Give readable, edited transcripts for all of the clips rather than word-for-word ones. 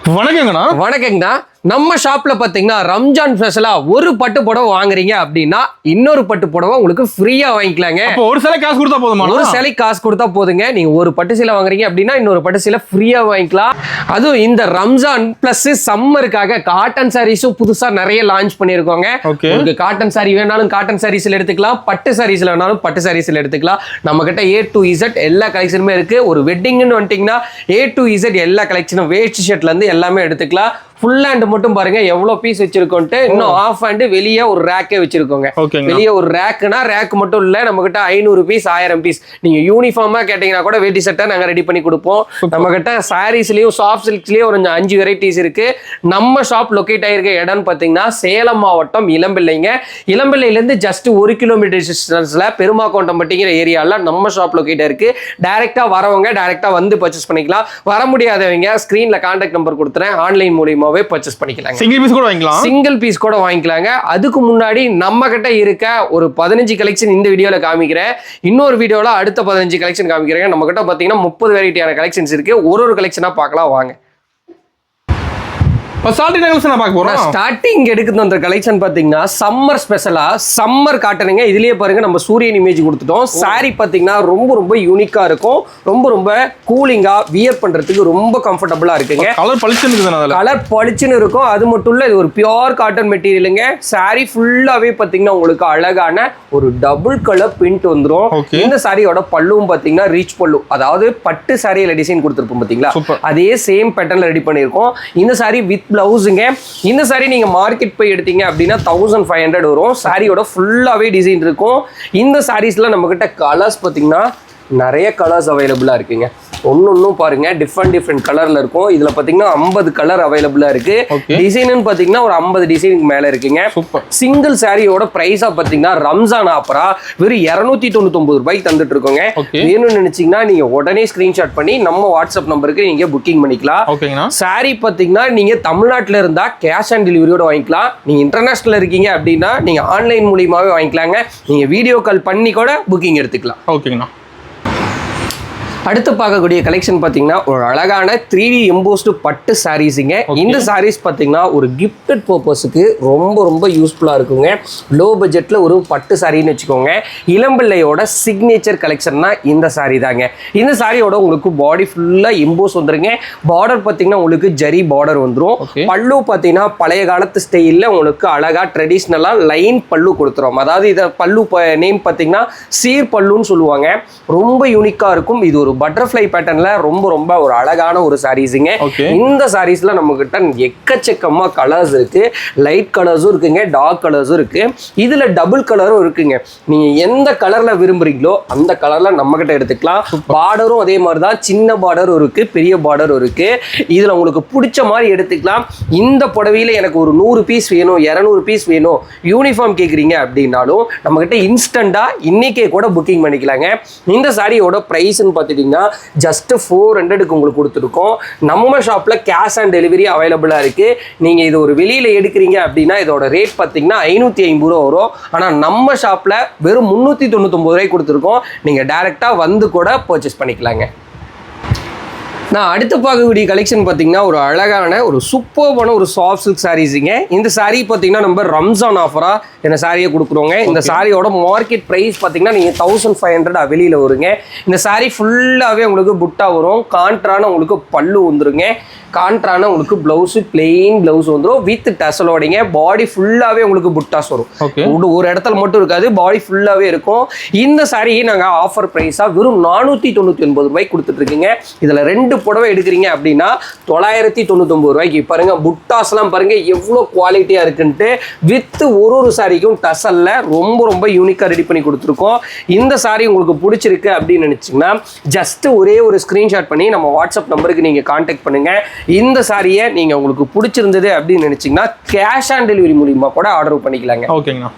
வணக்கங்கண்ணா. நம்ம ஷாப்ல பாத்தீங்கன்னா ரம்ஜான் ஸ்பெஷலா ஒரு பட்டு புடவை வாங்குறீங்க அப்படின்னா இன்னொரு பட்டு புடவை உங்களுக்கு ஃப்ரீயா வாங்கிக்கலாங்க. ஒரு சிலை காசு கொடுத்தா போதுமா? ஒரு சிலை காசு கொடுத்தா போதுங்க. நீங்க ஒரு பட்டு சீலை வாங்குறீங்க அப்படின்னா இன்னொரு பட்டு சீலை ஃப்ரீயா வாங்கிக்கலாம். அதுவும் இந்த ரம்ஜான் பிளஸ் சம்மருக்காக காட்டன் சாரீஸும் புதுசா நிறைய லான்ச் பண்ணிருக்கோங்க. உங்களுக்கு காட்டன் சாரி வேணாலும் காட்டன் சாரீஸ்ல எடுத்துக்கலாம், பட்டு சாரீஸ்ல வேணாலும் பட்டு சாரீஸ்ல எடுத்துக்கலாம். நம்ம கிட்ட A to Z எல்லா கலெக்ஷனுமே இருக்கு. ஒரு வெட்டிங்னு வந்துட்டீங்கன்னா A to Z எல்லா கலெக்ஷனும் வேஸ்ட் ஷர்ட்ல இருந்து எல்லாமே எடுத்துக்கலாம். ஃபுல் ஹேண்ட் மட்டும் பாருங்க எவ்வளவு பீஸ் வச்சிருக்கோம்ட்டு. இன்னும் ஆஃப் ஹேண்ட் வெளியே ஒரு ரேக்கே வச்சிருக்கோங்க. வெளியே ஒரு ரேக்குனா ரேக் மட்டும் இல்ல, நம்ம கிட்ட 500 பீஸ் 1000 பீஸ். நீங்க யூனிஃபார்மா கேட்டீங்கன்னா கூட வேட்டி சட்டை நாங்க ரெடி பண்ணி கொடுப்போம். நம்ம கிட்ட சாரீஸ்லயும் சாஃப்ட் சில்க்ஸ்லயும் ஒரு 5 வெரைட்டிஸ் இருக்கு. நம்ம ஷாப் லொகேட் ஆயிருக்க இடம்னு பாத்தீங்கன்னா சேலம் மாவட்டம் இளம்பிள்ளைங்க. இளம்பிள்ளையில இருந்து ஜஸ்ட் 1 கிலோமீட்டர் டிஸ்டன்ஸ்ல பெருமாக்கோட்டம்பட்டிங்கிற ஏரியால நம்ம ஷாப் லொகேட் இருக்கு. டைரக்டா வரவங்க டைரக்டா வந்து பர்ச்சேஸ் பண்ணிக்கலாம். வர முடியாதவங்க ஸ்கிரீன்ல கான்டாக்ட் நம்பர் கொடுத்துறேன், ஆன்லைன் மூலியமா பர்ச்சேஸ் பண்ணிக்கலாம். சிங்கிள் பீஸ் கூட வாங்கிக்கலாம். சிங்கிள் பீஸ் கூட வாங்கிக்கலாங்க. அதுக்கு முன்னாடி நம்ம கிட்ட இருக்க ஒரு 15 கலெக்ஷன் இந்த வீடியோல காமிக்கிறேன். இன்னொரு வீடியோல அடுத்த 15 கலெக்ஷன் காமிக்கிறேன். நம்ம கிட்ட பாத்தீங்கன்னா 30 வெரைட்டியான கலெக்ஷன்ஸ் இருக்கு. ஒரு கலெக்ஷனா பார்க்கலாம் வாங்க. ஸ்டார்டிங் எடுக்குது அந்த கலெக்ஷன் பாத்தீங்கன்னா சம்மர் ஸ்பெஷலா சம்மர் காட்டனுங்க. இதுலயே பாருங்க நம்ம சூரியன் இமேஜ் கொடுத்துட்டோம். சாரி பாத்தீங்கன்னா ரொம்ப ரொம்ப யூனிக்கா இருக்கும். ரொம்ப ரொம்ப கூலிங்கா வியர் பண்றதுக்கு ரொம்ப கம்ஃபர்டபுளா இருக்குங்க. கலர் பளிச்சுன்னு இருக்கும். அது மட்டும் இல்ல, இது ஒரு பியூர் காட்டன் மெட்டீரியலுங்க. சாரி ஃபுல்லாவே பாத்தீங்கன்னா உங்களுக்கு அழகான ஒரு டபுள் கலர் பிரிண்ட் வந்துரும். இந்த சாரியோட பல்லுவும் பாத்தீங்கன்னா ரீச் பல்லு, அதாவது பட்டு சாரியில டிசைன் கொடுத்துருப்போம் பாத்தீங்களா, அதே சேம் பேட்டர்ன்ல ரெடி பண்ணிருக்கோம். இந்த சாரி வித் பிளவுஸுங்க. இந்த சாரி நீங்க மார்க்கெட் போய் எடுத்தீங்க அப்படின்னா 1500 வரும். சாரியோட ஃபுல்லாவே டிசைன் இருக்கும். இந்த சாரீஸ்ல நம்ம கிட்ட கலர்ஸ் பாத்தீங்கன்னா நிறைய கலர்ஸ் அவைலபிளா இருக்குங்க. ஒன்னும் பாருங்க டிஃப்ரெண்ட் கலர்ல இருக்கும். இதுல பாத்தீங்கன்னா 50 கலர் அவைலபிளா இருக்கு. டிசைன் பாத்தீங்கன்னா ஒரு 50 டிசைனுக்கு மேல இருக்குங்க. சிங்கிள் சாரியோட பிரைஸா பாத்தீங்கன்னா ரம்ஜான் ஆஃபரா வெறும் 299 ரூபாய்க்கு தந்துட்டு இருக்கோங்க. வேணும்னு நினைச்சீங்கன்னா நீங்க உடனே ஸ்கிரீன்ஷாட் பண்ணி நம்ம வாட்ஸ்அப் நம்பருக்கு நீங்க புக்கிங் பண்ணிக்கலாம். சாரி பாத்தீங்கன்னா நீங்க தமிழ்நாட்டுல இருந்தா கேஷ் ஆன் டெலிவரியோட வாங்கிக்கலாம். நீங்க இன்டர்நேஷனல் இருக்கீங்க அப்படின்னா நீங்க ஆன்லைன் மூலியமாவே வாங்கிக்கலாங்க. நீங்க வீடியோ கால் பண்ணி கூட புக்கிங் எடுத்துக்கலாம். ஓகேங்கண்ணா. அடுத்து பார்க்கக்கூடிய கலெக்ஷன் பார்த்தீங்கன்னா ஒரு அழகான 3D எம்போஸ்டு பட்டு சாரீஸுங்க. இந்த சாரீஸ் பார்த்தீங்கன்னா ஒரு கிஃப்டட் பர்பஸுக்கு ரொம்ப ரொம்ப யூஸ்ஃபுல்லாக இருக்குங்க. லோ பட்ஜெட்டில் ஒரு பட்டு சாரின்னு வச்சுக்கோங்க. இளம்பிள்ளையோட சிக்னேச்சர் கலெக்ஷன்னா இந்த சாரீ தாங்க. இந்த சாரியோட உங்களுக்கு பாடி ஃபுல்லாக எம்போஸ் வந்துருங்க. பார்டர் பார்த்தீங்கன்னா உங்களுக்கு ஜரி பார்டர் வந்துடும். பல்லு பார்த்தீங்கன்னா பழைய காலத்து ஸ்டைலில் உங்களுக்கு அழகாக ட்ரெடிஷ்னலாக லைன் பல்லு கொடுத்துரும். அதாவது இதை பல்லு நேம் பார்த்தீங்கன்னா சீர் பல்லுன்னு சொல்லுவாங்க. ரொம்ப யூனிக்காக இருக்கும். இது ஒரு பட்டர்ஃப்ளை பேட்டர்ன்ல ரொம்ப ரொம்ப ஒரு அழகான ஒரு சாரீஸுங்க. இந்த சாரீஸ்ல நம்ம கிட்ட எக்கச்சக்கமா கலர்ஸ் இருக்கு. லைட் கலர்ஸும் இருக்குங்க, டார்க் கலர்ஸும் இருக்கு. இதுல டபுள் கலரும் இருக்குங்க. நீங்க எந்த கலர்ல விரும்புறீங்களோ அந்த கலர்ல நம்ம கிட்ட எடுத்துக்கலாம். பார்டரும் அதே மாதிரிதான், சின்ன பார்டரும் இருக்கு, பெரிய பார்டரும் இருக்கு. இதுல உங்களுக்கு பிடிச்ச மாதிரி எடுத்துக்கலாம். இந்த புடவையில எனக்கு ஒரு 100 பீஸ் வேணும், 200 பீஸ் வேணும், யூனிஃபார்ம் கேக்குறீங்க அப்படின்னாலும் நம்ம கிட்ட இன்ஸ்டன்டா இன்னைக்கே கூட புக்கிங் பண்ணிக்கலாங்க. இந்த சாரியோட பிரைஸ்ன்னு பார்த்துட்டீங்கன்னா ஜஸ்ட் 400க்கு உங்களுக்கு கொடுத்துருக்கோம். நம்ம ஷாப்ல கேஷ் ஆன் டெலிவரி அவைலபிளா இருக்கு. நீங்க இது ஒரு வெளியில எடுக்கிறீங்க அப்படின்னா இதோட ரேட் பார்த்தீங்கன்னா 550 ரூபா வரும். ஆனா நம்ம ஷாப்ல வெறும் 399 ரூபாய்க்கு கொடுத்துருக்கோம். நீங்க டைரக்டா வந்து கூட பர்ச்சேஸ் பண்ணிக்கலாங்க. நான் அடுத்து பார்க்கக்கூடிய கலெக்ஷன் பார்த்தீங்கன்னா ஒரு அழகான ஒரு சூப்பர்பான ஒரு சாஃப்ட் சில்க் சாரீஸுங்க. இந்த சாரீ பார்த்தீங்கன்னா நம்ம ரம்ஜான் ஆஃபராக இந்த சாரியை கொடுக்குறோங்க. இந்த சாரியோட மார்க்கெட் ப்ரைஸ் பார்த்தீங்கன்னா நீங்கள் 1500 வெளியில் வருங்க. இந்த சாரீ ஃபுல்லாகவே உங்களுக்கு புட்டா வரும். கான்ட்ரான உங்களுக்கு பல்லு வந்துருங்க. கான்ட்ரான உங்களுக்கு பிளவுஸ் பிளெயின் பிளவுஸ் வந்துடும் வித் டசலோடிங்க. பாடி ஃபுல்லாகவே உங்களுக்கு புட்டாஸ் வரும். ஒரு இடத்துல மட்டும் இருக்காது, பாடி ஃபுல்லாகவே இருக்கும். இந்த சாரியை நாங்கள் ஆஃபர் ப்ரைஸாக வெறும் 499 ரூபாய்க்கு கொடுத்துட்டு இருக்கீங்க. இதில் 2 புடவை எடுக்கிறீங்க அப்படின்னா 999 ரூபாய்க்கு. பாருங்க புட்டாஸ்லாம் பாருங்க எவ்வளோ குவாலிட்டியா இருக்குன்ட்டு. வித் ஒரு சாரிக்கும் டசல்ல ரொம்ப ரொம்ப யூனிக்கா ரெடி பண்ணி கொடுத்துருக்கோம். இந்த சாரி உங்களுக்கு பிடிச்சிருக்கு அப்படின்னு நினைச்சீங்கன்னா ஜஸ்ட் ஒரே ஒரு ஸ்கிரீன்ஷாட் பண்ணி நம்ம வாட்ஸ்அப் நம்பருக்கு நீங்க கான்டாக்ட் பண்ணுங்க. இந்த சாரியை நீங்க உங்களுக்கு பிடிச்சிருந்தது அப்படின்னு நினைச்சீங்கன்னா கேஷ் ஆன் டெலிவரி மூலியமா கூட ஆர்டர் பண்ணிக்கலாங்க. ஓகேங்கண்ணா.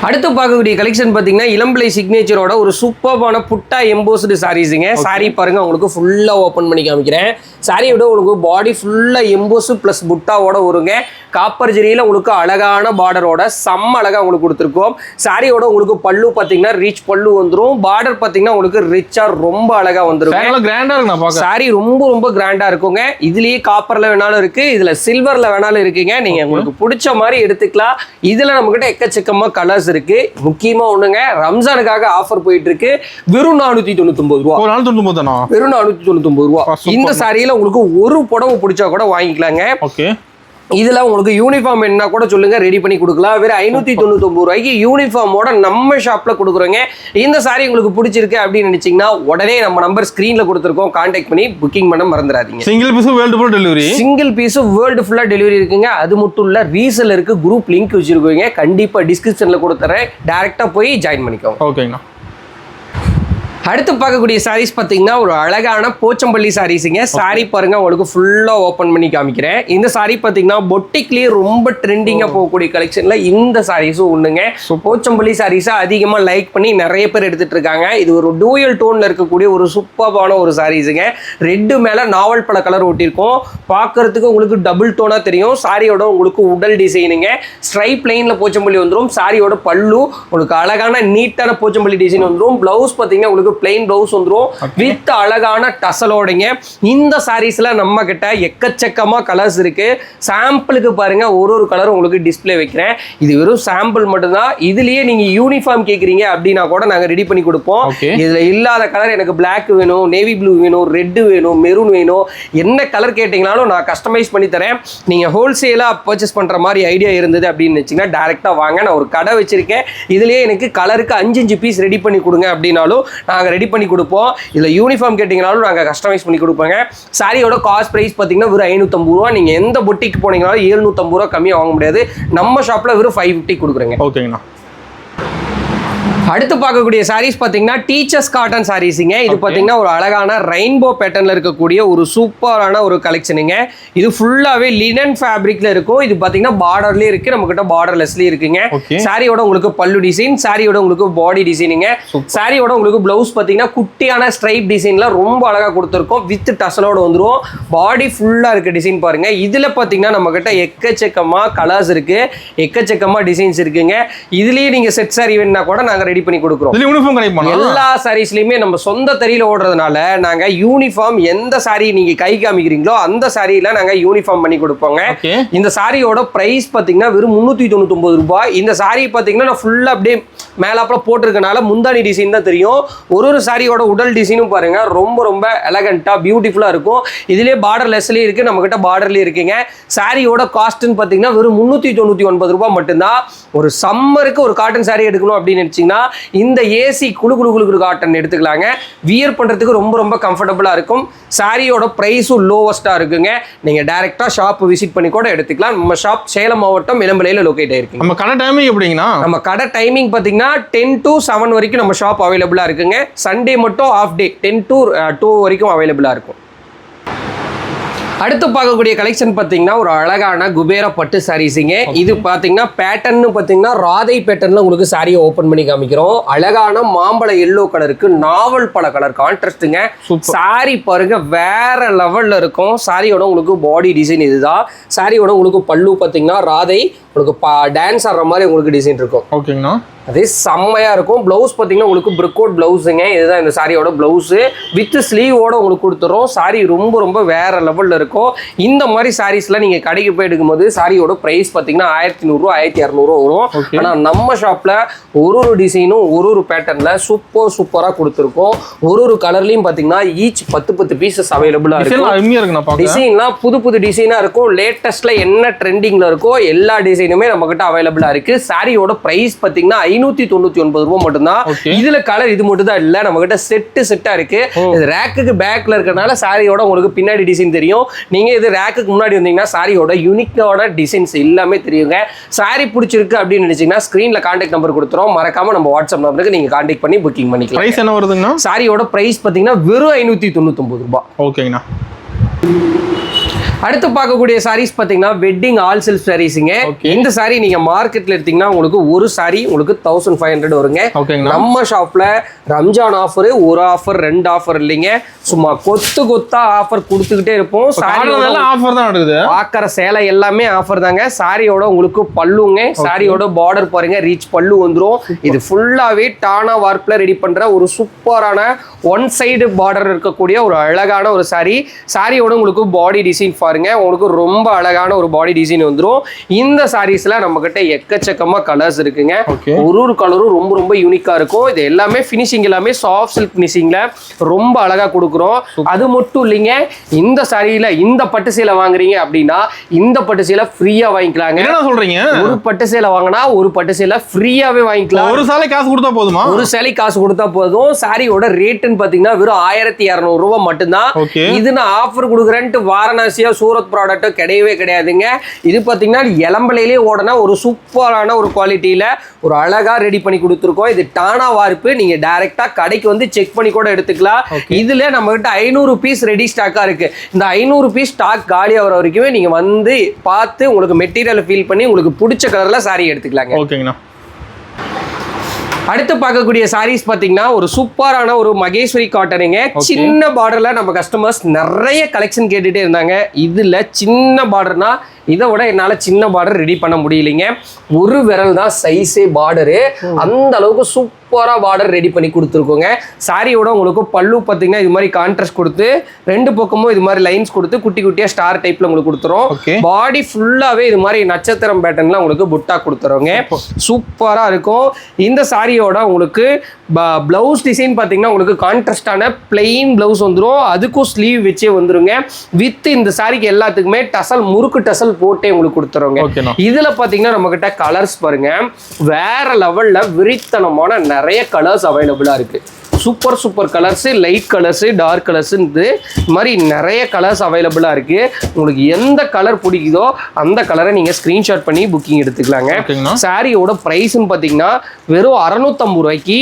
அடுத்து பார்க்கக்கூடிய கலெக்ஷன் பார்த்தீங்கன்னா இளம்பிள்ளை சிக்னேச்சரோட ஒரு சூப்பர்பான புட்டா எம்போஸ்டு சாரீஸுங்க. சாரி பாருங்க உங்களுக்கு ஃபுல்லாக ஓப்பன் பண்ணி காமிக்கிறேன். சாரியோட உங்களுக்கு பாடி ஃபுல்லாக எம்போஸு ப்ளஸ் புட்டாவோட வருங்க. காப்பர் ஜெரியில உங்களுக்கு அழகான பார்டரோட செம்ம அழகா உங்களுக்கு கொடுத்துருக்கோம். சாரியோட உங்களுக்கு பல்லு பாத்தீங்கன்னா ரிச் பல்லு வந்துரும். பார்டர் பாத்தீங்கன்னா உங்களுக்கு ரிச்சா ரொம்ப அழகா வந்துரும். கிராண்டா இருக்கு நான் பாக்க. சாரி ரொம்ப ரொம்ப கிராண்டா இருக்குங்க. இதுலயே காப்பர்ல வேணாலும் இருக்கு, இதுல சில்வர்ல வேணாலும் இருக்குங்க. நீங்க உங்களுக்கு பிடிச்ச மாதிரி எடுத்துக்கலாம். இதுல நம்ம கிட்ட எக்கச்சக்கமா கலர்ஸ் இருக்கு. முக்கியமா ஒண்ணுங்க, ரம்ஜானுக்காக ஆஃபர் போயிட்டு இருக்கு. வெறும் 499 ரூபா. ஒரு நாள் 99 தானா? வெறும் 499 ரூபா. இந்த சாரியில உங்களுக்கு ஒரு புடவை பிடிச்சா கூட வாங்கிக்கலாங்க. ஓகே. இதுல உங்களுக்கு யூனிஃபார்ம் என்ன கூட சொல்லுங்க, ரெடி பண்ணி கொடுக்கலாம். வெறும் 599 ரூபாய்க்கு யூனிஃபார்மோட நம்ம ஷாப்ல கொடுக்குறோங்க. இந்த சாரி உங்களுக்கு பிடிச்சிருக்கு அப்படின்னு நினைச்சீங்கன்னா உடனே நம்ம நம்பர் ஸ்கிரீன்ல கொடுத்துருக்கோம், கான்டாக்ட் பண்ணி புக்கிங் பண்ண மறந்துடாதீங்க. Single piece world full delivery. Single piece world ஃபுல்லா டெலிவரி இருக்குங்க. அது மட்டும் இல்ல, ரீசேல் இருக்கு, குரூப் லிங்க் வச்சிருக்கீங்க. கண்டிப்பா டிஸ்கிரிப்ஷன்ல கொடுத்துறேன், டைரக்டா போய் ஜாயின் பண்ணிக்கோங்க. ஓகேங்கண்ணா. அடுத்து பார்க்கக்கூடிய சாரீஸ் பார்த்தீங்கன்னா ஒரு அழகான போச்சம்பள்ளி சாரீஸுங்க. சாரி பாருங்க, உங்களுக்கு ஃபுல்லாக ஓப்பன் பண்ணி காமிக்கிறேன். இந்த சாரி பார்த்தீங்கன்னா பொட்டிக்லேயே ரொம்ப ட்ரெண்டிங்காக போகக்கூடிய கலெக்ஷனில் இந்த சாரீஸும் ஒன்றுங்க. போச்சம்பள்ளி சாரீஸை அதிகமாக லைக் பண்ணி நிறைய பேர் எடுத்துட்டு இருக்காங்க. இது ஒரு டூயல் டோனில் இருக்கக்கூடிய ஒரு சூப்பரான ஒரு சாரீஸுங்க. ரெட்டு மேலே நாவல் பல கலர் ஒட்டியிருக்கோம். பார்க்கறதுக்கு உங்களுக்கு டபுள் டோனாக தெரியும். சாரியோட உங்களுக்கு உடல் டிசைனுங்க. ஸ்ட்ரைப் லைனில் போச்சம்பள்ளி வந்துடும். சாரியோட பல்லு உங்களுக்கு அழகான நீட்டான போச்சம்பள்ளி டிசைன் வந்துடும். ப்ளவுஸ் பார்த்தீங்கன்னா உங்களுக்கு பிளைன் ப்ளவுஸ் வந்துரும் வித் அழகான டசலோடங்க. இந்த சாரீஸ்ல நம்ம கிட்ட எக்கச்சக்கமா கலர்ஸ் இருக்கு. சாம்பிளுக்கு பாருங்க, ஒரு கலர் உங்களுக்கு டிஸ்ப்ளே வைக்கிறேன். இது வெறும் சாம்பிள் மட்டும்தான். இதுலயே நீங்க யூனிஃபார்ம் கேக்குறீங்க அப்படின்னா கூட நாங்க ரெடி பண்ணி கொடுப்போம். இதுல இல்லாத கலர் எனக்கு பிளாக் வேணும், நேவி ப்ளூ வேணும், ரெட் வேணும், மெரூன் வேணும், என்ன கலர் கேட்டீங்கனாலும் நான் கஸ்டமைஸ் பண்ணி தரேன். நீங்க ஹோல்சேலா பர்ச்சேஸ் பண்ற மாதிரி ஐடியா இருந்தது அப்படின்னு வச்சீங்கன்னா டைரக்டா வாங்க. நான் ஒரு கடை வச்சிருக்கேன். இதுலயே எனக்கு கலருக்கு 5 பீஸ் ரெடி பண்ணி கொடுங்க அப்படின்னாலும் நாங்கள் ரெடி பண்ணி கொடுப்போம். இதில் யூனிஃபார்ம் கேட்டிங்கனாலும் நாங்கள் கஸ்டமைஸ் பண்ணி கொடுப்போங்க. சாரியோட காஸ்ட் ப்ரைஸ் பார்த்தீங்கன்னா வெறும் 550 ரூபா. நீங்கள் எந்த பொட்டிக்கு போனீங்கனாலும் 750 ரூபா கம்மியாக வாங்க முடியாது. நம்ம ஷாப்பில் வெறும் 550 கொடுக்குறேங்க. ஓகேங்கண்ணா. அடுத்து பார்க்கக்கூடிய சாரீஸ் பார்த்தீங்கன்னா டீச்சர்ஸ் காட்டன் சாரீஸுங்க. இது பார்த்தீங்கன்னா ஒரு அழகான ரெயின்போ பேட்டர்னில் இருக்கக்கூடிய ஒரு சூப்பரான ஒரு கலெக்ஷனுங்க. இது ஃபுல்லாகவே லினன் ஃபேப்ரிக்ல இருக்கும். இது பார்த்தீங்கன்னா பார்டர்லேயே இருக்கு, நம்ம கிட்ட பார்டர்லெஸ்லேயே இருக்குங்க. சாரியோட உங்களுக்கு பல்லு டிசைன், சாரியோட உங்களுக்கு பாடி டிசைனுங்க. சாரியோட உங்களுக்கு பிளவுஸ் பார்த்தீங்கன்னா குட்டியான ஸ்ட்ரைப் டிசைன்ல ரொம்ப அழகாக கொடுத்துருக்கோம். வித் டசலோட வந்துடும். பாடி ஃபுல்லாக இருக்க டிசைன் பாருங்க. இதில் பார்த்தீங்கன்னா நம்ம கிட்ட எக்கச்சக்கமாக கலர்ஸ் இருக்கு, எக்கச்சக்கமாக டிசைன்ஸ் இருக்குங்க. இதுலேயே நீங்கள் செட் சாரி வேணுன்னா கூட நாங்கள் ரெடி பண்ணி கொடுக்குறோம். எல்லா சாரீஸ்லயுமே நம்ம சொந்த தறியில ஓடுறதுனால நாங்க யூனிஃபார்ம் எந்த சாரி நீங்க கை காமிக்கிறீங்களோ அந்த சாரியில நாங்க யூனிஃபார்ம் பண்ணி கொடுப்போங்க. இந்த சாரியோட பிரைஸ் பாத்தீங்கன்னா வெறும் 399 ரூபாய். இந்த சாரி பாத்தீங்கன்னா நான் ஃபுல்லா அப்படியே மேலாப்புல போட்டிருக்கனால முந்தானி டிசைன் தான் தெரியும். ஒரு சாரியோட உடல் டிசைனும் பாருங்க ரொம்ப ரொம்ப எலகண்டா பியூட்டிஃபுல்லா இருக்கும். இதுலயே பார்டர் லெஸ்லயே இருக்கு, நம்ம கிட்ட பார்டர்லயே இருக்குங்க. சாரியோட காஸ்ட்னு பாத்தீங்கன்னா வெறும் 399 ரூபாய் மட்டும்தான். ஒரு சம்மருக்கு ஒரு காட்டன் சாரி எடுக்கணும் அப்படின்னு நினைச்சீங்கன்னா இந்த ஏசி குளு குளு குளு காட்டன் எடுத்துக்கலாங்க. வியர் பண்றதுக்கு ரொம்ப ரொம்ப கம்ஃபர்டபுளா இருக்கும். சாரியோட பிரைஸும் லோவஸ்டா இருக்குங்க. நீங்க டைரக்டா ஷாப் விசிட் பண்ணி கூட எடுத்துக்கலாம். நம்ம ஷாப் சேலம் மாவட்டம் இளம்பிள்ளையில லொகேட் ஆயிருக்கு. நம்ம கடை டைமிங் எப்படிங்கண்ணா? நம்ம கடை டைமிங் பாத்தீங்கன்னா 10 to 7 வரைக்கும் நம்ம ஷாப் அவைலபிளா இருக்குங்க. சண்டே மட்டும் ஆஃப் டே 10 to 2 வரைக்கும் அவைலபிளா இருக்கும். அடுத்து பார்க்கக்கூடிய கலெக்ஷன் பார்த்தீங்கன்னா ஒரு அழகான குபேர பட்டு சாரீஸுங்க. இது பார்த்தீங்கன்னா பேட்டர்னு பார்த்தீங்கன்னா ராதை பேட்டர்ல உங்களுக்கு சாரியை ஓப்பன் பண்ணி காமிக்கிறோம். அழகான மாம்பழ எல்லோ கலருக்கு நாவல் பல கலர் கான்ட்ராஸ்ட்டுங்க. சாரி பாருங்க வேற லெவல்ல இருக்கும். சாரியோட உங்களுக்கு பாடி டிசைன் இதுதான். சாரியோட உங்களுக்கு பல்லு பார்த்தீங்கன்னா ராதை உங்களுக்கு டான்ஸ் ஆடுற மாதிரி உங்களுக்கு டிசைன் இருக்கும். ஓகேங்கண்ணா. அதே செம்மையா இருக்கும். பிளவுஸ் பார்த்தீங்கன்னா உங்களுக்கு பிரிக்கோட் பிளவுஸுங்க. இதுதான் இந்த சாரியோட பிளவுஸ். வித் ஸ்லீவோட உங்களுக்கு கொடுத்துரும். சாரி ரொம்ப ரொம்ப வேற லெவல்ல இருக்கும். இந்த மாதிரி சாரீஸ்லாம் நீங்க கடைக்கு போய் எடுக்கும்போது சாரியோட பிரைஸ் பார்த்தீங்கன்னா 1100 ரூபா 1200 ரூபா வரும். ஆனா நம்ம ஷாப்ல ஒரு டிசைனும் ஒரு பேட்டர்ன்ல சூப்பரா கொடுத்துருக்கோம். ஒரு கலர்லயும் பார்த்தீங்கன்னா ஈச் 10 பீசஸ் அவைலபிளா இருக்கும். டிசைன்லாம் புது டிசைனா இருக்கும். லேட்டஸ்ட்ல என்ன ட்ரெண்டிங்ல இருக்கோ எல்லா டிசைனுமே நம்ம கிட்ட அவைலபிளா இருக்கு. சாரியோட பிரைஸ் பார்த்தீங்கன்னா 599 ரூபாய் மட்டும்தான். இதுல கலர் இது மட்டும் தான் இல்ல, நம்ம கிட்ட செட்டா இருக்கு. இது ரேக்குக்கு பேக்ல இருக்கறனால சாரியோட உங்களுக்கு பின்னாடி டிசைன் தெரியும். நீங்க இது ரேக்குக்கு முன்னாடி வந்தீங்கன்னா சாரியோட யூனிக்கான டிசைன்ஸ் எல்லாமே தெரியுங்க. சாரி பிடிச்சிருக்கு அப்படின்னு நினைச்சீங்கன்னா ஸ்கிரீன்ல கான்டாக்ட் நம்பர் கொடுத்துறோம். மறக்காம நம்ம வாட்ஸ்அப் நம்பருக்கு நீங்க கான்டாக்ட் பண்ணி புக்கிங் பண்ணிக்கலாம். பிரைஸ் என்ன வருதுங்க? சாரியோட பிரைஸ் பாத்தீங்கன்னா வெறும் 599 ரூபாய். ஓகேங்கண்ணா. அடுத்து பார்க்கக்கூடிய சாரீஸ் பார்த்தீங்கன்னா வெட்டிங் ஆல் செல்ஃப் சாரீஸுங்க. இந்த சாரீ நீங்க மார்க்கெட்ல எடுத்தீங்கன்னா உங்களுக்கு ஒரு சாரீ உங்களுக்கு 1500 வருங்க. நம்ம ஷாப்ல ரம்ஜான் ஆஃபர், ஒரு ஆஃபர், 2 ஆஃபர் இல்லைங்க, சும்மா கொத்தா ஆஃபர் கொடுத்துக்கிட்டே இருப்போம். ஆஃபர் தான் நடக்குது. பாக்குற சேலை எல்லாமே ஆஃபர் தாங்க. சாரியோட உங்களுக்கு பல்லுங்க, சாரியோட பார்டர் பாருங்க, ரீச் பல்லு வந்துரும். இது ஃபுல்லாவே டானா வார்ப்ல ரெடி பண்ற ஒரு சூப்பரான ஒன் சைடு பார்டர் இருக்கக்கூடிய ஒரு அழகான ஒரு சாரி. சாரியோட உங்களுக்கு பாடி டிசைன் பாருங்க, உங்களுக்கு ரொம்ப அழகான ஒரு பாடி டிசைன் வந்துரும். இந்த சாரீஸ்ல நம்ம கிட்ட எக்கச்சக்கமா கலர்ஸ் இருக்குங்க. ஒரு கலரும் ரொம்ப ரொம்ப யூனிக்கா இருக்கும். இது எல்லாமே ஃபினிஷிங் எல்லாமே சாஃப்ட் சில்க் ஃபினிஷிங்ல ரொம்ப அழகா கொடுக்குறோம். அது மட்டும் இல்லைங்க, இந்த சாரியில இந்த பட்டு சேலை வாங்குறீங்க அப்படின்னா இந்த பட்டு சேலை ஃப்ரீயா வாங்கிக்கலாங்க. என்ன சொல்றீங்க? ஒரு பட்டு சேலை வாங்கினா ஒரு பட்டு சேலை ஃப்ரீயாவே வாங்கிக்கலாம். ஒரு சேலை காசு கொடுத்தா போதுமா? ஒரு சேலை காசு கொடுத்தா போதும். சாரியோட ரேட்டுன்னு பாத்தீங்கன்னா வெறும் 1200 ரூபாய் மட்டும்தான். இது நான் ஆஃபர் கொடுக்குறேன்ட்டு வாரணாசியா சூரத் ப்ராடக்ட் கிடையவே கிடையாதுங்க. இது பாத்தீங்கன்னா இளம்பலையிலே ஓடனா ஒரு சூப்பரான ஒரு குவாலிட்டியில ஒரு அழகா ரெடி பண்ணி கொடுத்துருக்கோம். இது டானா வார்ப்பு. நீங்க டைரக்டா கடைக்கு வந்து செக் பண்ணி கூட எடுத்துக்கலாம். இதுல நம்ம கிட்ட 500 பீஸ் ரெடி ஸ்டாக்கா இருக்கு. இந்த 500 பீஸ் ஸ்டாக் காலி ஆகிற வரைக்குமே நீங்க வந்து பார்த்து உங்களுக்கு மெட்டீரியல் ஃபீல் பண்ணி உங்களுக்கு பிடிச்ச கலர்ல சாரி எடுத்துக்கலாங்க. ஓகேங்கண்ணா. அடுத்து பார்க்கக்கூடிய சாரீஸ் பார்த்தீங்கன்னா ஒரு சூப்பரான ஒரு மகேஸ்வரி காட்டனுங்க. சின்ன பார்டர்ல நம்ம கஸ்டமர்ஸ் நிறைய கலெக்ஷன் கேட்டுட்டே இருந்தாங்க. இதுல சின்ன பார்டர்னா இதை விட என்னால சின்ன பார்டர் ரெடி பண்ண முடியலைங்க. ஒரு விரல் தான் சைஸே பார்டரு. அந்த அளவுக்கு சூப்பரா பார்டர் ரெடி பண்ணி கொடுத்துருக்கோங்க. சாரியோட உங்களுக்கு பல்லு பார்த்தீங்கன்னா இது மாதிரி கான்ட்ராஸ்ட் கொடுத்து 2 பக்கமும் இது மாதிரி லைன்ஸ் கொடுத்து குட்டி குட்டியா ஸ்டார் டைப்ல உங்களுக்கு கொடுத்துரும். பாடி ஃபுல்லாவே இது மாதிரி நட்சத்திரம் பேட்டர்ன்ல உங்களுக்கு புட்டா கொடுத்துருவோங்க. சூப்பரா இருக்கும். இந்த சாரியோட உங்களுக்கு பிளவுஸ் டிசைன் பார்த்தீங்கன்னா உங்களுக்கு கான்ட்ராஸ்டான பிளெயின் பிளவுஸ் வந்துடும். அதுக்கும் ஸ்லீவ் வச்சே வந்துருங்க. வித் இந்த சாரிக்கு எல்லாத்துக்குமே டசல், முறுக்கு டசல் போட்டே உங்களுக்கு கொடுத்துருவோங்க. இதுல பாத்தீங்கன்னா நம்ம கிட்ட கலர்ஸ் பாருங்க, வேற லெவல்ல விரித்தனமான நிறைய கலர்ஸ் அவைலபிளா இருக்கு. Super super colours, light colours, dark colours, இந்த மாதிரி நிறைய கலர்ஸ் அவைலபிளா இருக்கு. உங்களுக்கு எந்த கலர் பிடிக்குதோ அந்த கலரை நீங்க ஸ்கிரீன்ஷாட் பண்ணி புக்கிங் எடுத்துக்கலாங்க. சாரியோட பிரைஸ்ன்னு பாத்தீங்கன்னா வெறும் 650 ரூபாய்க்கு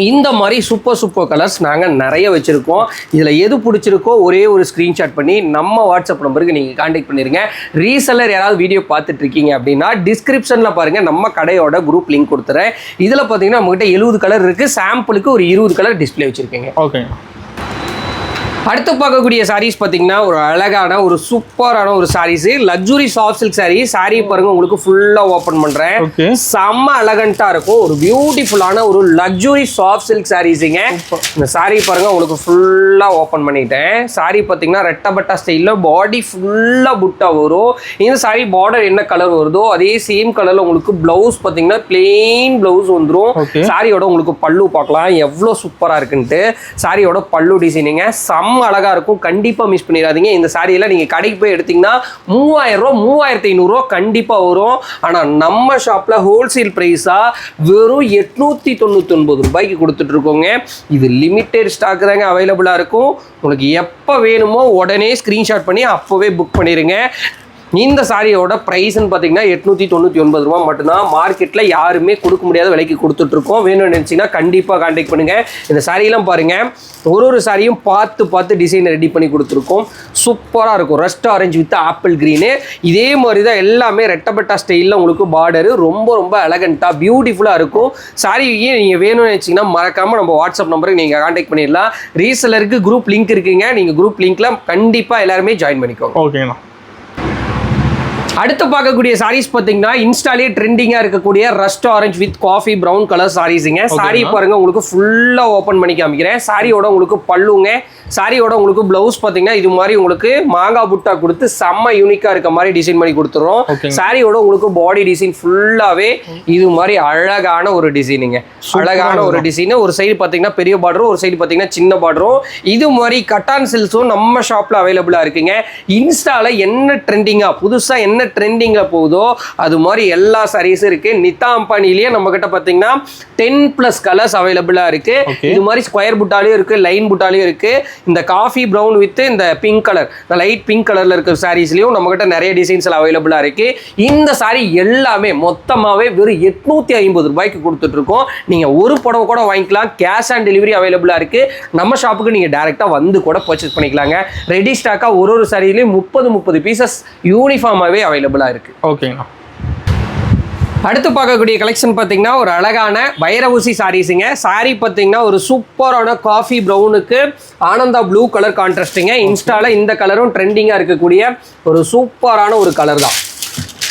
இந்த மாதிரி சூப்பர் கலர்ஸ் நாங்கள் நிறைய வச்சுருக்கோம். இதில் எது பிடிச்சிருக்கோ ஒரே ஒரு ஸ்க்ரீன்ஷாட் பண்ணி நம்ம வாட்ஸ்அப் நம்பருக்கு நீங்கள் கான்டாக்ட் பண்ணிடுங்க. ரீசெல்லர் யாராவது வீடியோ பார்த்துட்டு இருக்கீங்க அப்படின்னா டிஸ்கிரிப்ஷனில் பாருங்கள், நம்ம கடையோட குரூப் லிங்க் கொடுத்துறேன். இதில் பார்த்தீங்கன்னா நம்மகிட்ட 70 கலர் இருக்குது. சாம்பிளுக்கு ஒரு 20 கலர் டிஸ்பிளே வச்சுருக்கீங்க. ஓகே. அடுத்து பார்க்கக்கூடிய சாரீஸ் பார்த்தீங்கன்னா ஒரு அழகான ஒரு சூப்பரான ஒரு saris, luxury soft silk sari. Sari பாருங்க, உங்களுக்கு ஃபுல்லாக ஓப்பன் பண்ணுறேன். செம்ம அழகண்டா இருக்கும். ஒரு பியூட்டிஃபுல்லான ஒரு லக்ஸுரி சாஃப்ட் சில்க் சாரீஸுங்க. இந்த சாரீ பாருங்க, உங்களுக்கு ஃபுல்லாக ஓப்பன் பண்ணிட்டேன். சாரீ பார்த்தீங்கன்னா ரெட்டபட்டா ஸ்டைலில் பாடி ஃபுல்லாக புட்டா வரும். இந்த சாரீ பார்டர் என்ன கலர் வருதோ அதே சேம் கலரில் உங்களுக்கு பிளவுஸ் பார்த்தீங்கன்னா பிளெயின் பிளவுஸ் வந்துடும். சாரியோட உங்களுக்கு பல்லு பார்க்கலாம் எவ்வளோ சூப்பராக இருக்குன்ட்டு. சாரியோட பல்லு டிசைனிங்க செம்ம அழகா இருக்கும். கண்டிப்பா மிஸ் பண்ணிடாதீங்க. இந்த சாரியெல்லாம் நீங்க கடைக்கு போய் எடுத்தீங்கன்னா 3000 ரூபா 3500 ரூபா கண்டிப்பா வரும். ஆனா நம்ம ஷாப்ல ஹோல்சேல் பிரைஸா வெறும் 899 ரூபாய்க்கு கொடுத்துட்டு இருக்கோங்க. இது லிமிடெட் ஸ்டாக் தாங்க அவைலபிளா இருக்கும். உங்களுக்கு எப்ப வேணுமோ உடனே ஸ்கிரீன்ஷாட் பண்ணி அப்பவே புக் பண்ணிருங்க. இந்த சாரியோட ப்ரைஸ்ன்னு பார்த்தீங்கன்னா 899 ரூபா மட்டும்தான். மார்க்கெட்டில் யாருமே கொடுக்க முடியாத விலைக்கு கொடுத்துட்ருக்கோம். வேணும்னு நினச்சிங்கன்னா கண்டிப்பாக கான்டாக்ட் பண்ணுங்கள். இந்த சாரியெல்லாம் பாருங்கள், ஒரு சாரியும் பார்த்து டிசைன் ரெடி பண்ணி கொடுத்துருக்கோம். சூப்பராக இருக்கும். Rust orange with apple green. இதே மாதிரி தான் எல்லாமே ரெட்டபட்டா ஸ்டைலில் உங்களுக்கு பார்டரு ரொம்ப எலகண்ட்டாக பியூட்டிஃபுல்லாக இருக்கும். சாரியை நீங்கள் வேணும்னு நினச்சிங்கன்னா மறக்காமல் நம்ம வாட்ஸ்அப் நம்பருக்கு நீங்கள் கான்டாக்ட் பண்ணிடலாம். ரீசெல்லருக்கு குரூப் லிங்க் இருக்குங்க. நீங்கள் குரூப் லிங்க்கில் கண்டிப்பாக எல்லாருமே ஜாயின் பண்ணிக்கோங்க. ஓகேண்ணா. அடுத்து பார்க்கக்கூடிய சாரீஸ் பார்த்தீங்கன்னா இன்ஸ்டாலே ட்ரெண்டிங்காக இருக்கக்கூடிய rust orange with coffee brown colour சாரீஸுங்க. சாரி பாருங்க, உங்களுக்கு ஃபுல்லாக ஓப்பன் பண்ணி காமிக்கிறேன். சாரியோட உங்களுக்கு பல்லுங்க, சாரியோட உங்களுக்கு பிளவுஸ் பார்த்தீங்கன்னா இது மாதிரி உங்களுக்கு மாங்காய் புட்டா கொடுத்து செம்ம யூனிக்காக இருக்க மாதிரி டிசைன் பண்ணி கொடுத்துறோம். சாரியோட உங்களுக்கு பாடி டிசைன் ஃபுல்லாகவே இது மாதிரி அழகான ஒரு டிசைனுங்க. அழகான ஒரு டிசைன். ஒரு சைடு பார்த்தீங்கன்னா பெரிய பார்டரும், ஒரு சைடு பார்த்தீங்கன்னா சின்ன பார்டரும். இது மாதிரி கட்டான் சில்ஸும் நம்ம ஷாப்பில் அவைலபிளாக இருக்குங்க. இன்ஸ்டால என்ன ட்ரெண்டிங்காக புதுசாக என்ன ட்ரெண்டிங்ல போகுதோ அது மாதிரி எல்லா சாரீஸும் இருக்கு. நிதா அம்பானிலேயே நம்ம கிட்ட பார்த்தீங்கன்னா 10+ கலர்ஸ் அவைலபிளா இருக்கு. இது மாதிரி ஸ்கொயர் புட்டாலையும் இருக்கு, லைன் புட்டாலையும் இருக்கு. இந்த காஃபி ப்ரௌன் வித் இந்த பிங்க் கலர், இந்த லைட் பிங்க் கலரில் இருக்கிற சாரீஸ்லையும் நம்மகிட்ட நிறைய டிசைன்ஸ் அவைலபிளாக இருக்குது. இந்த சாரீ எல்லாமே மொத்தமாகவே வெறும் 850 ரூபாய்க்கு கொடுத்துட்ருக்கோம். நீங்கள் ஒரு புடவை கூட வாங்கிக்கலாம். கேஷ் ஆன் டெலிவரி அவைலபிளாக இருக்குது. நம்ம ஷாப்புக்கு நீங்கள் டேரெக்டாக வந்து கூட பர்ச்சேஸ் பண்ணிக்கலாங்க. ரெடி ஸ்டாக்காக ஒரு சாரிலையும் 30 பீசஸ் யூனிஃபார்மாகவே அவைலபிளாக இருக்குது. ஓகேங்கண்ணா. அடுத்து பார்க்கக்கூடிய கலெக்ஷன் பார்த்தீங்கன்னா ஒரு அழகான வைரஊசி சாரீஸுங்க. சாரீ பார்த்தீங்கன்னா ஒரு சூப்பரான காஃபி ப்ரௌனுக்கு ஆனந்தா ப்ளூ கலர் கான்ட்ராஸ்ட்டுங்க. இன்ஸ்டால இந்த கலரும் ட்ரெண்டிங்காக இருக்கக்கூடிய ஒரு சூப்பரான ஒரு கலர் தான்.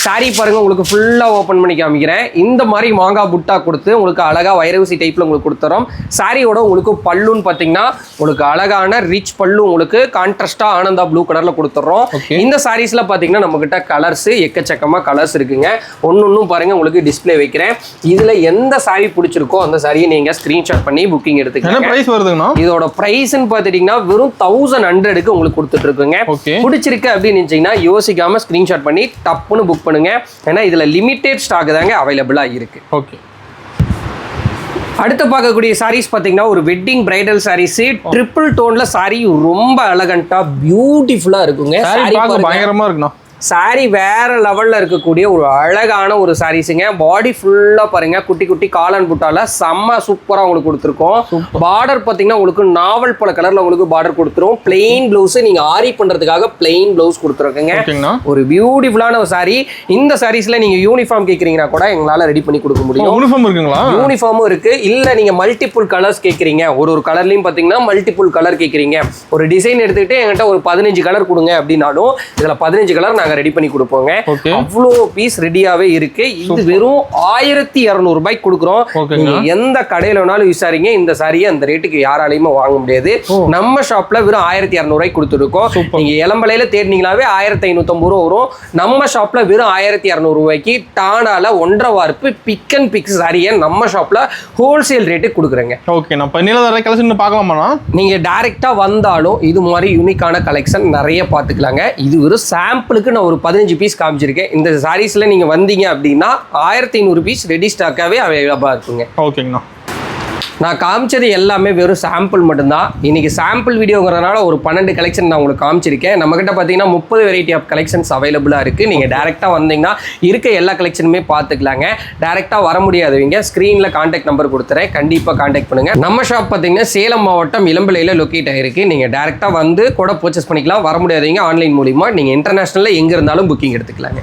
சாரீ பாருங்கள், உங்களுக்கு ஃபுல்லாக ஓப்பன் பண்ணி காமிக்கிறேன். இந்த மாதிரி மாங்காய் புட்டா கொடுத்து உங்களுக்கு அழகாக வைரவுசி டைப்பில் உங்களுக்கு கொடுத்துறோம். சாரியோட உங்களுக்கு பல்லுன்னு பார்த்தீங்கன்னா உங்களுக்கு அழகான ரிச் பல்லு உங்களுக்கு கான்ட்ராஸ்டாக ஆனந்தா ப்ளூ கலரில் கொடுத்துட்றோம். இந்த சாரீஸில் பார்த்தீங்கன்னா நம்மக்கிட்ட கலர்ஸ் எக்கச்சக்கமாக கலர்ஸ் இருக்குங்க. ஒன்றும் பாருங்கள் உங்களுக்கு டிஸ்பிளே வைக்கிறேன். இதில் எந்த சாரீ பிடிச்சிருக்கோ அந்த சாரியை நீங்கள் ஸ்க்ரீன்ஷாட் பண்ணி புக்கிங் எடுத்துக்கலாம். ப்ரைஸ் வருதுங்கண்ணா? இதோட ப்ரைஸ்ன்னு பார்த்துட்டிங்கன்னா வெறும் 1100க்கு உங்களுக்கு கொடுத்துட்ருக்குங்க. பிடிச்சிருக்கு அப்படின்னு நினச்சிங்கன்னா யோசிக்காமல் ஸ்க்ரீன்ஷாட் பண்ணி டப்புன்னு புக் பண்ணி ஏன்னா இதுல லிமிடெட் ஸ்டாக் தாங்க அவைலபிளா இருக்கு. ஓகே. அடுத்து பார்க்கக்கூடிய சாரீஸ் பார்த்தீங்கன்னா ஒரு வெட்டிங் பிரைடல் சாரீஸ் ட்ரிபிள் டோன்ல சாரி ரொம்ப எலகண்டா பியூட்டிஃபுல்லா இருக்குங்க. பயங்கரமா இருக்குண்ணா. சாரி வேற லெவல்ல இருக்கக்கூடிய ஒரு அழகான ஒரு சாரீஸுங்க. பாடி ஃபுல்லா பாருங்க குட்டி குட்டி காலன் புட்டால செம்ம சூப்பரா உங்களுக்கு கொடுத்துருக்கோம். பார்டர் பார்த்தீங்கன்னா உங்களுக்கு நாவல் பல கலர்ல உங்களுக்கு பார்டர் கொடுத்துரும். பிளெயின் பிளவுஸ் நீங்க ஆரி பண்றதுக்காக பிளெயின் பிளவுஸ் கொடுத்துருக்கீங்க. ஒரு பியூட்டிஃபுல்லான ஒரு சாரி. இந்த சாரீஸ்ல நீங்க யூனிஃபார்ம் கேட்கறீங்கன்னா கூட எங்களால ரெடி பண்ணி கொடுக்க முடியும். யூனிஃபார்ம் இருக்குங்களா? யூனிஃபார்மும் இருக்கு. இல்ல நீங்க மல்டிபிள் கலர்ஸ் கேட்கறீங்க, ஒரு கலர்லயும் பாத்தீங்கன்னா மல்டிபிள் கலர் கேட்கறீங்க, ஒரு டிசைன் எடுத்துக்கிட்டு என்கிட்ட ஒரு 15 கலர் கொடுங்க அப்படின்னாலும் இதுல 15 கலர் நாங்க ரெடி பண்ணி கொடுப்போங்க. அவ்வளோ பீஸ் ரெடியாவே இருக்கு. இது வெறும் 1200 ரூபாய்க்கு கொடுக்குறோம். நீங்க எந்த கடையில வேணாலும் விசாரிங்க, இந்த சாரியை அந்த ரேட்டுக்கு யாராலையுமே வாங்க முடியாது. நம்ம ஷாப்ல வெறும் 1200 ரூபாய்க்கு கொடுத்துருக்கோம். நீங்க இளம்பலையில தேடினீங்களாவே 1550 ரூபா வரும். நம்ம ஷாப்ல வெறும் 1200 ரூபாய்க்கு டானால 1.5 வார்ப்பு பிக் அண்ட் பிக் சாரியை நம்ம ஷாப்ல ஹோல்சேல் ரேட்டுக்கு கொடுக்குறேங்க. ஓகே. நான் பண்ணில வர கலெக்ஷன் பார்க்கலாமா? நீங்க டைரக்டா வந்தாலும் இது மாதிரி யூனிக்கான கலெக்ஷன் நிறைய பார்த்துக்கலாங்க. இது ஒரு சாம்பிளுக்கு நான் ஒரு 15 பீஸ் காமிச்சிருக்கேன். இந்த சாரீஸ்ல நீங்க வந்தீங்க அப்படின்னா 1500 பீஸ் ரெடி ஸ்டாக்காவே அவைலபிளா இருக்குங்க. ஓகேங்கண்ணா. நான் காமிச்சது எல்லாமே வெறும் சாம்பிள் மட்டும்தான். இன்னைக்கு சாம்பிள் வீடியோங்கிறதுனால ஒரு 12 கலெக்ஷன் நான் உங்களுக்கு காமிச்சிருக்கேன். நம்மகிட்ட பார்த்தீங்கன்னா 30 வெரைட்டி ஆஃப் கலெக்ஷன்ஸ் அவைலபிளாக இருக்குது. நீங்கள் டேரெக்டாக வந்தீங்கன்னா இருக்க எல்லா கலெக்ஷனுமே பார்த்துக்கலாங்க. டேரெக்டாக வர முடியாதவங்க ஸ்க்ரீனில் கான்டாக்ட் நம்பர் கொடுத்துறேன், கண்டிப்பாக கான்டாக்ட் பண்ணுங்கள். நம்ம ஷாப் பார்த்தீங்கன்னா சேலம் மாவட்டம் இளம்பிள்ளையில் லொக்கேட் ஆகிருக்கு. நீங்கள் டேரெக்டாக வந்து கூட பர்ச்சேஸ் பண்ணிக்கலாம். வர முடியாதவங்க ஆன்லைன் மூலிமா நீங்கள் இன்டர்நேஷனலில் எங்கே இருந்தாலும் புக்கிங் எடுத்துக்கலாங்க.